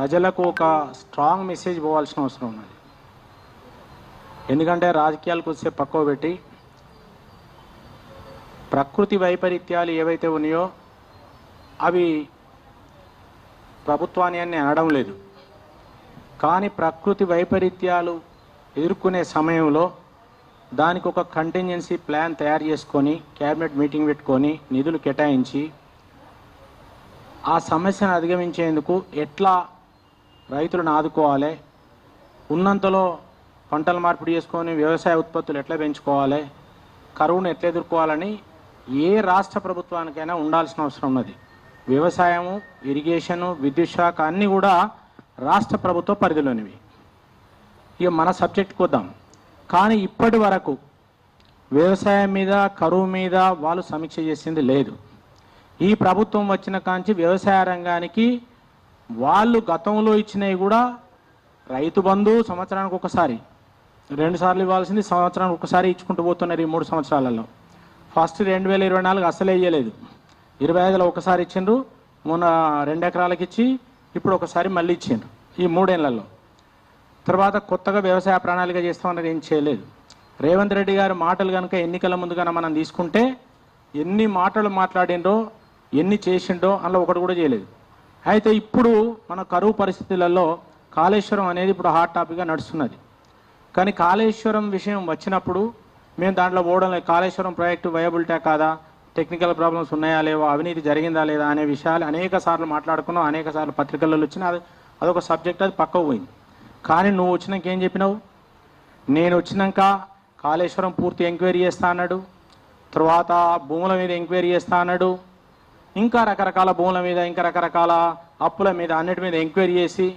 ప్రజలకు ఒక strong message పోవాల్సిన అవసరం ఉన్నది. ఎందుకంటే రాజకీయాలకు వస్తే పక్కవ పెట్టి ప్రకృతి వైపరీత్యాలు ఏవైతే ఉన్నాయో అవి ప్రభుత్వాన్ని అని అనడం లేదు. కానీ ప్రకృతి వైపరీత్యాలు ఎదుర్కొనే సమయంలో దానికి ఒక కంటింజెన్సీ ప్లాన్ తయారు చేసుకొని క్యాబినెట్ మీటింగ్ పెట్టుకొని నిధులు కేటాయించి ఆ సమస్యను అధిగమించేందుకు ఎట్లా రైతులను ఆదుకోవాలి, ఉన్నంతలో పంటలు మార్పిడి చేసుకొని వ్యవసాయ ఉత్పత్తులు ఎట్లా పెంచుకోవాలి, కరువును ఎట్లా ఎదుర్కోవాలని ఏ రాష్ట్ర ప్రభుత్వానికైనా ఉండాల్సిన అవసరం ఉన్నది. వ్యవసాయము, ఇరిగేషను, విద్యుత్ శాఖ అన్నీ కూడా రాష్ట్ర ప్రభుత్వ పరిధిలోనివి. ఇక మన సబ్జెక్ట్కి వద్దాం. కానీ ఇప్పటి వరకు వ్యవసాయం మీద, కరువు మీద వాళ్ళు సమీక్ష చేసింది లేదు. ఈ ప్రభుత్వం వచ్చిన కాంచి వ్యవసాయ రంగానికి వాళ్ళు గతంలో ఇచ్చినవి కూడా రైతు బంధు సంవత్సరానికి ఒకసారి, 2 సార్లు ఇవ్వాల్సింది సంవత్సరానికి ఒకసారి ఇచ్చుకుంటూ పోతున్నారు. ఈ 3 సంవత్సరాలలో ఫస్ట్ 2024 అసలే ఇవ్వలేదు. 25లో ఒకసారి ఇచ్చిండ్రు, మొన్న 2 ఎకరాలకు ఇచ్చి ఇప్పుడు ఒకసారి మళ్ళీ ఇచ్చిండ్రు ఈ 3 ఏళ్లలో. తర్వాత కొత్తగా వ్యవసాయ ప్రణాళిక చేస్తామన్నది ఏం చేయలేదు. రేవంత్ రెడ్డి గారి మాటలు కనుక ఎన్నికల ముందుగానే మనం తీసుకుంటే ఎన్ని మాటలు మాట్లాడిండ్రో, ఎన్ని చేసిండో అందులో ఒకటి కూడా చేయలేదు. అయితే ఇప్పుడు మన కరువు పరిస్థితులలో కాళేశ్వరం అనేది ఇప్పుడు హాట్ టాపిక్గా నడుస్తున్నది. కానీ కాళేశ్వరం విషయం వచ్చినప్పుడు మేము దాంట్లో పోవడం లేదు. కాళేశ్వరం ప్రాజెక్టు వయబిలిటీ కాదా, టెక్నికల్ ప్రాబ్లమ్స్ ఉన్నాయా లేవో, అవినీతి జరిగిందా లేదా అనే విషయాలు అనేక సార్లు మాట్లాడుకున్నాం, అనేక సార్లు పత్రికల్లో వచ్చినా అదొక సబ్జెక్ట్, అది పక్కకు పోయింది. కానీ నువ్వు వచ్చినాక ఏం చెప్పినావు? నేను వచ్చినాక కాళేశ్వరం పూర్తి ఎంక్వైరీ చేస్తా అన్నాడు, తర్వాత భూముల మీద ఎంక్వైరీ చేస్తా అన్నాడు, ఇంకా రకరకాల భూముల మీద, ఇంకా రకరకాల అప్పుల మీద, అన్నిటి మీద ఎంక్వైరీ చేసి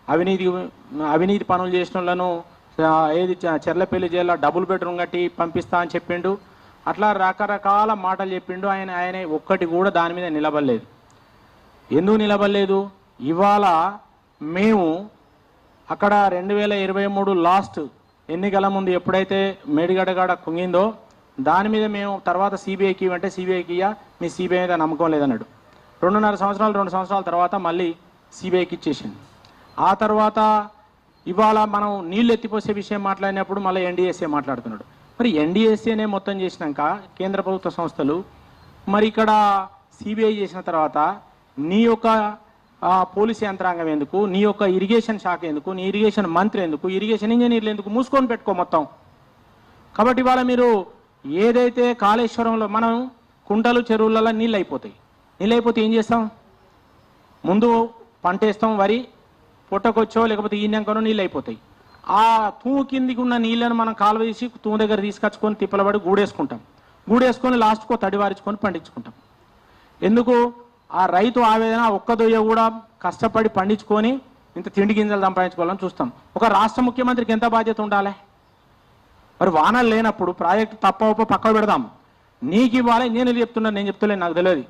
అవినీతి పనులు చేసిన వాళ్ళను ఏది చెర్లపల్లి జైల్లో డబుల్ బెడ్రూమ్ కట్టి పంపిస్తా అని చెప్పిండు. అట్లా రకరకాల మాటలు చెప్పిండు. ఆయన ఒక్కటి కూడా దాని మీద నిలబడలేదు. ఎందుకు నిలబడలేదు? ఇవాళ మేము అక్కడ 2023 లాస్ట్ ఎన్నికల ముందు ఎప్పుడైతే మేడిగడ్డగాడ కుంగిందో దాని మీద మేము తర్వాత సిబిఐకి ఇవ్వంటే సిబిఐకి మీ సిబిఐ మీద నమ్మకం లేదన్నాడు. 2 సంవత్సరాల తర్వాత మళ్ళీ సిబిఐకి ఇచ్చేసింది. ఆ తర్వాత ఇవాళ మనం నీళ్ళు ఎత్తిపోసే విషయం మాట్లాడినప్పుడు మళ్ళీ ఎన్డీఎస్ఏ మాట్లాడుతున్నాడు. మరి ఎన్డీఎస్ఏనే మొత్తం చేసినాక కేంద్ర ప్రభుత్వ సంస్థలు, మరి ఇక్కడ సిబిఐ చేసిన తర్వాత నీ యొక్క పోలీసు యంత్రాంగం ఎందుకు, నీ యొక్క ఇరిగేషన్ శాఖ ఎందుకు, నీ ఇరిగేషన్ మంత్రి ఎందుకు, ఇరిగేషన్ ఇంజనీర్లు ఎందుకు? మూసుకొని పెట్టుకో మొత్తం. కాబట్టి ఇవాళ మీరు ఏదైతే కాళేశ్వరంలో మనం కుంటలు చెరువులలో నీళ్ళు అయిపోతాయి, నీళ్ళు అయిపోతే ఏం చేస్తాం? ముందు పంట వేస్తాం, వరి పొట్టకొచ్చో లేకపోతే ఈయనకనో నీళ్ళు అయిపోతాయి. ఆ తూము కిందికి ఉన్న నీళ్ళను మనం కాలువ తీసి తూము దగ్గర తీసుకొచ్చుకొని తిప్పలబడి గూడేసుకొని లాస్ట్కో తడివారించుకొని పండించుకుంటాం. ఎందుకు? ఆ రైతు ఆవేదన ఒక్క దొయ్య కూడా కష్టపడి పండించుకొని ఇంత తిండి గింజలు సంపాదించుకోవాలని చూస్తాం. ఒక రాష్ట్ర ముఖ్యమంత్రికి ఎంత బాధ్యత ఉండాలి? మరి వానలు లేనప్పుడు ప్రాజెక్టు తప్ప పక్క పెడదాం, నీకు ఇవ్వాలి. నేను చెప్తున్నాను, నేను చెప్తలేను, నాకు తెలియదు.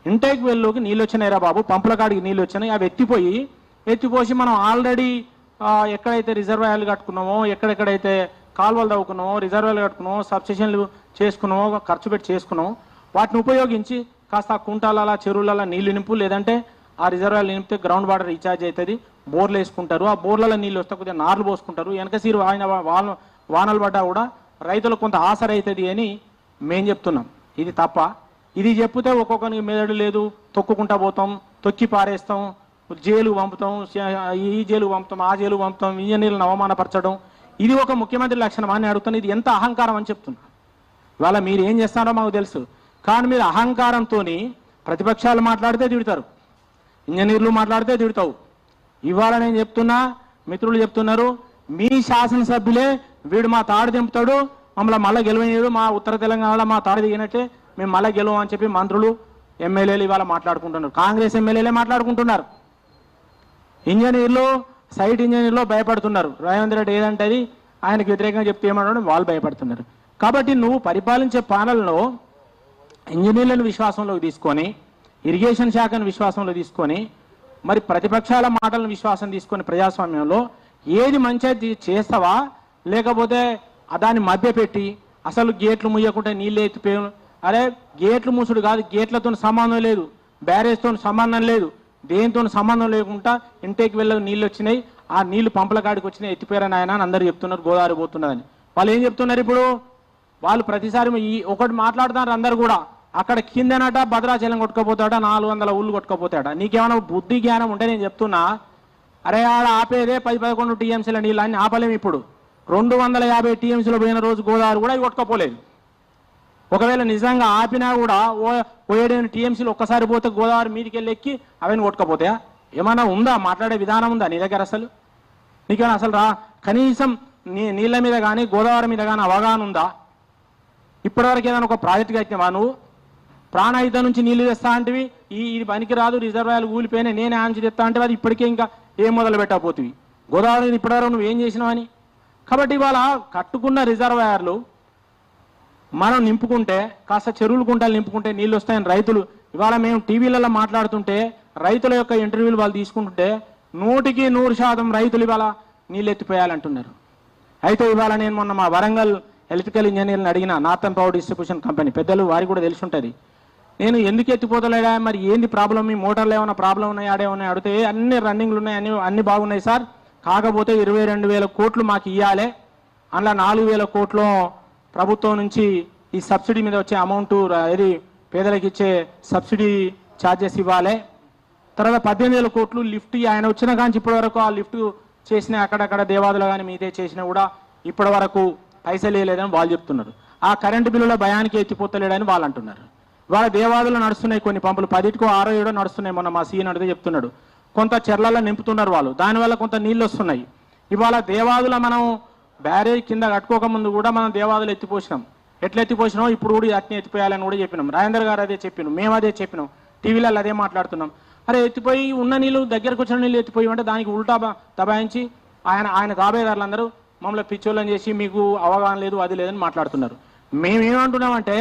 ఇంటేక్ వెల్లోకి నీళ్ళు వచ్చినాయిరా బాబు, పంపుల కాడికి నీళ్ళు వచ్చినాయి, అవి ఎత్తిపోసి మనం ఆల్రెడీ ఎక్కడైతే రిజర్వాయర్లు కట్టుకున్నామో, ఎక్కడెక్కడైతే కాలువలు తవ్వుకున్నామో, రిజర్వాయర్లు కట్టుకున్నామో, సబ్స్టేషన్లు చేసుకున్నామో, ఖర్చు పెట్టి చేసుకున్నామో, వాటిని ఉపయోగించి కాస్త కుంటాల చెరువులలో నీళ్లు నింపు, లేదంటే ఆ రిజర్వాయర్లు నింపితే గ్రౌండ్ వాటర్ రీఛార్జ్ అవుతుంది, బోర్లు వేసుకుంటారు, ఆ బోర్లలో నీళ్ళు వస్తే కొద్దిగా నార్లు పోసుకుంటారు, వెనకసీరు వానలు పడ్డా కూడా రైతులకు కొంత ఆసర అవుతుంది అని మేము చెప్తున్నాం. ఇది తప్ప? ఇది చెప్తే ఒక్కొక్కరికి మెదడు లేదు, తొక్కుకుంటా పోతాం, తొక్కి పారేస్తాం, జైలు పంపుతాం, ఈ జైలు పంపుతాం, ఆ జైలు పంపుతాం, ఇంజనీర్లను అవమానపరచడం, ఇది ఒక ముఖ్యమంత్రి లక్షణం అని అడుగుతాను. ఇది ఎంత అహంకారం అని చెప్తున్నా. ఇవాళ మీరు ఏం చేస్తారో మాకు తెలుసు. కానీ మీరు అహంకారంతో ప్రతిపక్షాలు మాట్లాడితే తిడతారు, ఇంజనీర్లు మాట్లాడితే తిడతావు. ఇవాళ నేను చెప్తున్నా, మిత్రులు చెప్తున్నారు, మీ శాసనసభ్యులే వీడు మా తాడు దింపుతాడు, మమ్మల్ని మళ్ళీ గెలవనీయుడు, మా ఉత్తర తెలంగాణలో మా తాడు దిగినట్టే మేము మళ్ళీ గెలవం అని చెప్పి మంత్రులు, ఎమ్మెల్యేలు ఇవాళ మాట్లాడుకుంటున్నారు. కాంగ్రెస్ ఎమ్మెల్యేలే మాట్లాడుకుంటున్నారు. ఇంజనీర్లు, సైట్ ఇంజనీర్లు భయపడుతున్నారు. రేవంత్ రెడ్డి ఏదంటే అది ఆయనకు వ్యతిరేకంగా చెప్తే ఏమన్నాడు, వాళ్ళు భయపడుతున్నారు. కాబట్టి నువ్వు పరిపాలించే పాలనలో ఇంజనీర్లను విశ్వాసంలోకి తీసుకొని, ఇరిగేషన్ శాఖను విశ్వాసంలో తీసుకొని, మరి ప్రతిపక్షాల మాటలను విశ్వాసం తీసుకొని ప్రజాస్వామ్యంలో ఏది మంచిది చేస్తావా, లేకపోతే దాన్ని మభ్యపెట్టి అసలు గేట్లు ముయ్యకుంటే నీళ్ళు ఎత్తిపోయి, అరే గేట్లు మూసుడు కాదు, గేట్లతో సంబంధం లేదు, బ్యారేజ్తో సంబంధం లేదు, దేంతో సంబంధం లేకుండా ఇంటేకి వెళ్ళ నీళ్ళు వచ్చినాయి, ఆ నీళ్లు పంపల కాడికి వచ్చినాయి, ఎత్తిపోయారని ఆయన అని అందరు చెప్తున్నారు, గోదావరి పోతున్నదని. వాళ్ళు ఏం చెప్తున్నారు ఇప్పుడు? వాళ్ళు ప్రతిసారి ఈ ఒకటి మాట్లాడుతున్నారు అందరు కూడా, అక్కడ కిందనట భద్రాచలం కొట్టుకపోతాడ, 400 ఊళ్ళు కొట్టుకపోతాడ. నీకేమైనా బుద్ధి జ్ఞానం ఉంటే నేను చెప్తున్నా, అరే ఆడ ఆపేదే 10-11 టీఎంసీల నీళ్ళు అని ఆపలేము. ఇప్పుడు 250 టీఎంసీలో పోయిన రోజు గోదావరి కూడా కొట్టుకపోలేదు. ఒకవేళ నిజంగా ఆపినా కూడా 7 టీఎంసీలు ఒక్కసారి పోతే గోదావరి మీదకి వెళ్ళి ఎక్కి అవన్నీ కొట్టుకపోతాయా? ఏమన్నా ఉందా? మాట్లాడే విధానం ఉందా నీ దగ్గర? అసలు నీకేమైనా అసలు కనీసం నీళ్ళ మీద కానీ గోదావరి మీద కానీ అవగాహన ఉందా? ఇప్పటివరకు ఏదైనా ఒక ప్రాజెక్ట్ కట్టినావా నువ్వు? ప్రాణహిత నుంచి నీళ్లు తెస్తా అంటివి, ఇది పనికి రాదు, రిజర్వాయర్లు ఊలిపోయినాయి, నేనే ఆంచి తెస్తా అంటే అది ఇప్పటికే ఇంకా ఏం మొదలు పెట్టకపోతుంది. గోదావరి ఇప్పటివరకు నువ్వు ఏం చేసినావని. కాబట్టి ఇవాళ కట్టుకున్న రిజర్వాయర్లు మనం నింపుకుంటే, కాస్త చెరువులు గుంటలు నింపుకుంటే నీళ్ళు వస్తాయని రైతులు ఇవాళ మేము టీవీలలో మాట్లాడుతుంటే, రైతుల యొక్క ఇంటర్వ్యూలు వాళ్ళు తీసుకుంటుంటే 100% రైతులు ఇవాళ నీళ్ళు ఎత్తిపోయాలంటున్నారు. అయితే ఇవాళ నేను మొన్న మా వరంగల్ ఎలక్ట్రికల్ ఇంజనీర్ని అడిగిన, నార్థన్ పవర్ డిస్ట్రిబ్యూషన్ కంపెనీ పెద్దలు, వారికి కూడా తెలిసి ఉంటుంది. నేను ఎందుకు ఎత్తిపోతలేడా, మరి ఏంది ప్రాబ్లం, మీ మోటార్లు ఏమైనా ప్రాబ్లం ఉన్నాయి, ఆడేమన్నాయి అడిగితే అన్ని రన్నింగ్లు ఉన్నాయి, అన్ని బాగున్నాయి సార్, కాకపోతే 22,000 కోట్లు మాకు ఇవ్వాలి, అందులో 4,000 కోట్లు ప్రభుత్వం నుంచి ఈ సబ్సిడీ మీద వచ్చే అమౌంట్ ఏది పేదలకు ఇచ్చే సబ్సిడీ ఛార్జెస్ ఇవ్వాలి, తర్వాత 18,000 కోట్లు లిఫ్ట్ ఆయన వచ్చిన కానీ ఇప్పటి వరకు ఆ లిఫ్ట్ చేసిన అక్కడక్కడ దేవాదులు కానీ మీదే చేసినా కూడా ఇప్పటి వరకు పైసలు వేయలేదని వాళ్ళు చెప్తున్నారు. ఆ కరెంటు బిల్లుల భయానికి ఎత్తిపోతలేడని వాళ్ళు అంటున్నారు. వాళ్ళ దేవాదులు నడుస్తున్నాయి, కొన్ని పంపులు 10కో 6 నడుస్తున్నాయి. మొన్న మా సీఎన్ అడిగితే చెప్తున్నాడు, కొంత చెర్లలో నింపుతున్నారు వాళ్ళు, దానివల్ల కొంత నీళ్ళు వస్తున్నాయి. ఇవాళ దేవాదుల మనం బ్యారేజ్ కింద కట్టుకోకముందు కూడా మనం దేవాదులు ఎత్తిపోసినాం. ఎట్లా ఎత్తిపోసినాం ఇప్పుడు కూడా అట్నే ఎత్తిపోయాలని కూడా చెప్పినాం. రాజేందర్ గారు అదే చెప్పినాం, మేము అదే చెప్పినాం, టీవీలలో అదే మాట్లాడుతున్నాం. అరే ఎత్తిపోయి ఉన్న నీళ్ళు దగ్గరకు వచ్చిన నీళ్ళు ఎత్తిపోయి అంటే దానికి ఉల్టా దబాయించి ఆయన కాబేదారులందరూ మమ్మల్ని పిచ్చోళ్ళని చేసి మీకు అవగాహన లేదు అది లేదని మాట్లాడుతున్నారు. మేమేమంటున్నామంటే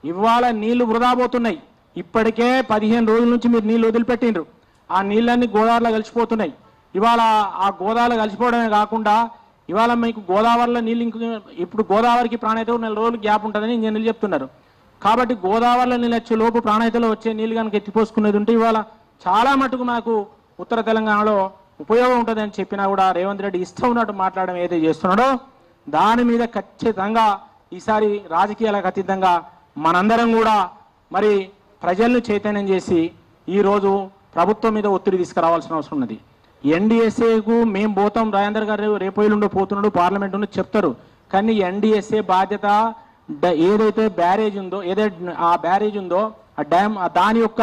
ఇవాళ నీళ్లు వృధా పోతున్నాయి. ఇప్పటికే 15 రోజుల నుంచి మీరు నీళ్ళు వదిలిపెట్టిండ్రు, ఆ నీళ్ళన్నీ గోదావరిలో కలిసిపోతున్నాయి. ఇవాళ ఆ గోదావరిలో కలిసిపోవడమే కాకుండా ఇవాళ మీకు గోదావరిలో నీళ్ళు ఇప్పుడు గోదావరికి ప్రాణహిత 4 రోజులు గ్యాప్ ఉంటుందని ఇంజనీర్లు చెప్తున్నారు. కాబట్టి గోదావరిలో నీళ్ళు వచ్చే లోపు ప్రాణహితలో వచ్చే నీళ్ళు కనుక ఎత్తిపోసుకునేది ఉంటే ఇవాళ చాలా మటుకు మనకు ఉత్తర తెలంగాణలో ఉపయోగం ఉంటుందని చెప్పినా కూడా రేవంత్ రెడ్డి ఇష్టం ఉన్నట్టు మాట్లాడడం ఏదైతే చేస్తున్నాడో దాని మీద ఖచ్చితంగా ఈసారి రాజకీయాలకు అతీతంగా మనందరం కూడా మరి ప్రజలను చైతన్యం చేసి ఈరోజు ప్రభుత్వం మీద ఒత్తిడి తీసుకురావాల్సిన అవసరం ఉన్నది. ఎన్డీఎస్ఏకు మేము పోతాం, రాజేందర్ గారు రేపోయిలుండో పోతున్నాడు, పార్లమెంట్ ఉందో చెప్తారు, కానీ ఎన్డీఎస్ఏ బాధ్యత ఏదైతే బ్యారేజ్ ఉందో, ఏదైతే ఆ బ్యారేజ్ ఉందో ఆ డ్యామ్ దాని యొక్క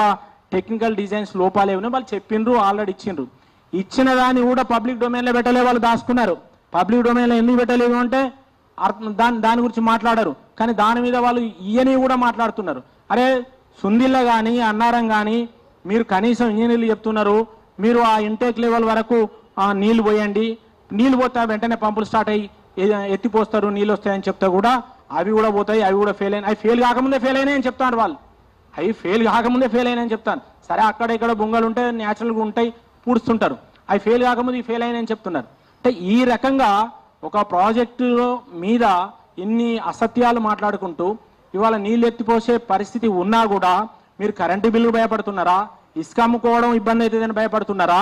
టెక్నికల్ డిజైన్స్ లోపాలు ఏమైనా వాళ్ళు చెప్పిండ్రు, ఆల్రెడీ ఇచ్చిండ్రు. ఇచ్చిన దాన్ని కూడా పబ్లిక్ డొమైన్లో పెట్టలే, వాళ్ళు దాచుకున్నారు. పబ్లిక్ డొమైన్లో ఎందుకు పెట్టలేదు అంటే దాని గురించి మాట్లాడారు, కానీ దాని మీద వాళ్ళు ఇయని కూడా మాట్లాడుతున్నారు. అరే సుందిల్లా కానీ అన్నారం కానీ మీరు కనీసం ఇంజనీర్లు చెప్తున్నారు, మీరు ఆ ఇంటేక్ లెవెల్ వరకు నీళ్లు పోయండి, నీళ్లు పోతే వెంటనే పంపులు స్టార్ట్ అయ్యి ఎత్తిపోస్తారు, నీళ్ళు వస్తాయని చెప్తే కూడా అవి కూడా పోతాయి, అవి కూడా ఫెయిల్ అయినాయి. అవి ఫెయిల్ కాకముందే ఫెయిల్ అయినాయని చెప్తారు వాళ్ళు, అవి ఫెయిల్ కాకముందే ఫెయిల్ అయినాయని చెప్తాను. సరే అక్కడ ఇక్కడ బొంగలు ఉంటాయి, న్యాచురల్గా ఉంటాయి, పూడుస్తుంటారు, అవి ఫెయిల్ కాకముందు ఇవి ఫెయిల్ అయినాయని చెప్తున్నారు. అంటే ఈ రకంగా ఒక ప్రాజెక్టు మీద ఇన్ని అసత్యాలు మాట్లాడుకుంటూ ఇవాళ నీళ్ళు ఎత్తిపోసే పరిస్థితి ఉన్నా కూడా మీరు కరెంటు బిల్లు భయపడుతున్నారా, ఇసుక అమ్ముకోవడం ఇబ్బంది అవుతుందని భయపడుతున్నారా,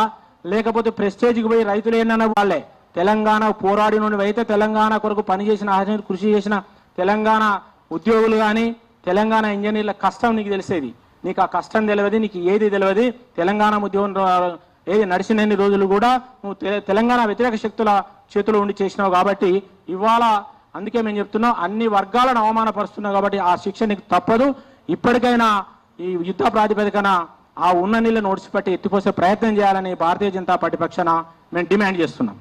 లేకపోతే ప్రెస్టేజ్కి పోయి రైతులు ఏంటన్న వాళ్ళే తెలంగాణ పోరాడి నుండి అయితే తెలంగాణ కొరకు పనిచేసిన కృషి చేసిన తెలంగాణ ఉద్యోగులు కానీ తెలంగాణ ఇంజనీర్ల కష్టం నీకు తెలిసేది, నీకు ఆ కష్టం తెలియదు, నీకు ఏది తెలియదు. తెలంగాణ ఉద్యోగం ఏది నడిచినన్ని రోజులు కూడా నువ్వు తెలంగాణ వ్యతిరేక శక్తుల చేతిలో ఉండి చేసినావు. కాబట్టి ఇవాళ అందుకే మేము చెప్తున్నాం, అన్ని వర్గాలను అవమానపరుస్తున్నావు కాబట్టి ఆ శిక్ష నీకు తప్పదు. ఇప్పటికైనా ఈ యుద్ధ ప్రాతిపదికన ఆ ఉన్న నీళ్ళను ఓడిచిపెట్టి ఎత్తిపోసే ప్రయత్నం చేయాలని భారతీయ జనతా పార్టీ పక్షాన మేము డిమాండ్ చేస్తున్నాం.